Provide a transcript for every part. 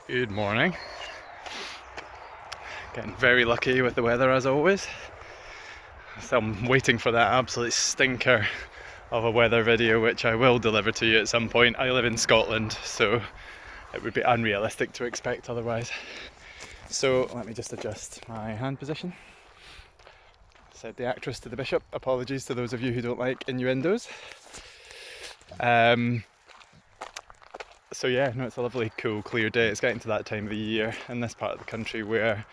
Good morning. Getting very lucky with the weather as always. So I'm waiting for that absolute stinker of a weather video, which I will deliver to you at some point. I live in Scotland, so it would be unrealistic to expect otherwise. So let me just adjust my hand position. Said the actress to the bishop. Apologies to those of you who don't like innuendos. So yeah, no, it's a lovely, cool, clear day. It's getting to that time of the year in this part of the country where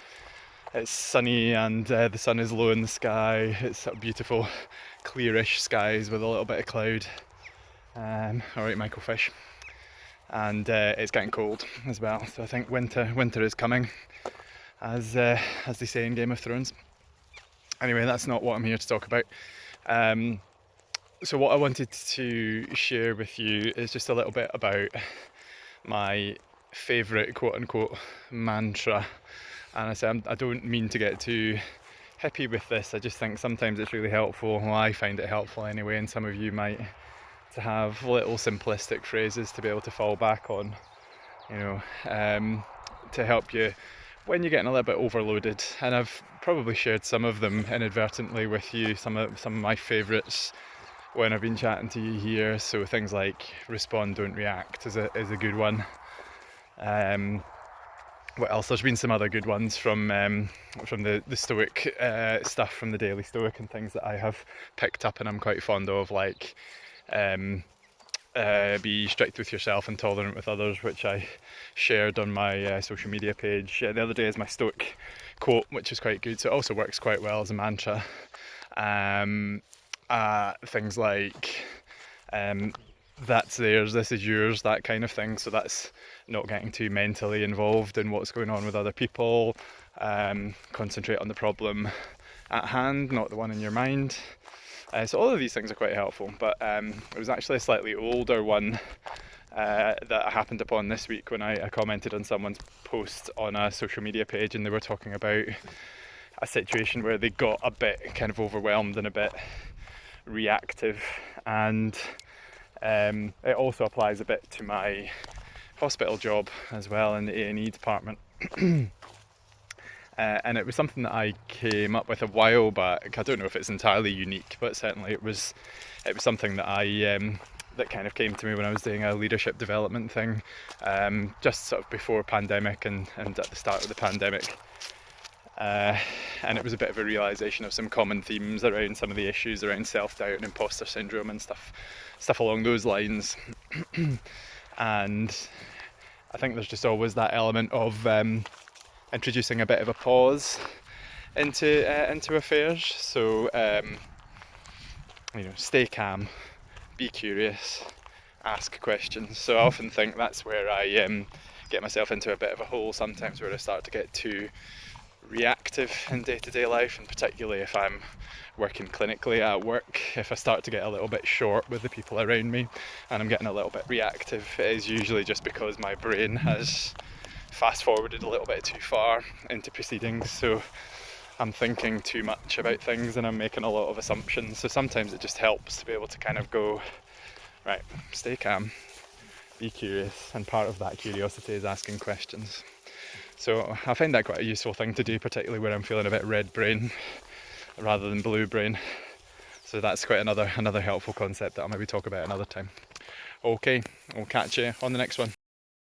it's sunny and the sun is low in the sky. It's sort of beautiful, clearish skies with a little bit of cloud. Alright, Michael Fish. And it's getting cold as well. So I think winter is coming, as they say in Game of Thrones. Anyway, that's not what I'm here to talk about. So what I wanted to share with you is just a little bit about my favourite quote-unquote mantra. And I say I don't mean to get too hippie with this. I just think sometimes it's really helpful. Well, I find it helpful anyway, and some of you might, to have little simplistic phrases to be able to fall back on, to help you when you're getting a little bit overloaded. And I've probably shared some of them inadvertently with you, some of my favourites when I've been chatting to you here. So things like respond, don't react is a good one. What else? There's been some other good ones from the Stoic stuff, from the Daily Stoic, and things that I have picked up and I'm quite fond of, like be strict with yourself and tolerant with others, which I shared on my social media page the other day as my Stoic quote, which is quite good. So it also works quite well as a mantra. Things like that's theirs, this is yours, that kind of thing. So that's not getting too mentally involved in what's going on with other people. Concentrate on the problem at hand, not the one in your mind. So all of these things are quite helpful, but it was actually a slightly older one that I happened upon this week when I commented on someone's post on a social media page, and they were talking about a situation where they got a bit kind of overwhelmed and a bit reactive, and it also applies a bit to my hospital job as well in the A&E department. And it was something that I came up with a while back. I don't know if it's entirely unique, but certainly it was something that that kind of came to me when I was doing a leadership development thing, just sort of before pandemic and at the start of the pandemic. And it was a bit of a realisation of some common themes around some of the issues around self-doubt and imposter syndrome and stuff along those lines. And I think there's just always that element of introducing a bit of a pause into affairs. So stay calm, be curious, ask questions. So I often think that's where I get myself into a bit of a hole sometimes, where I start to get too reactive in day-to-day life, and particularly if I'm working clinically at work, if I start to get a little bit short with the people around me and I'm getting a little bit reactive, it is usually just because my brain has fast forwarded a little bit too far into proceedings. So I'm thinking too much about things and I'm making a lot of assumptions. So sometimes it just helps to be able to kind of go, right, stay calm, be curious, and part of that curiosity is asking questions. So I find that quite a useful thing to do, particularly when I'm feeling a bit red brain rather than blue brain. So that's quite another helpful concept that I'll maybe talk about another time. Okay, I'll catch you on the next one.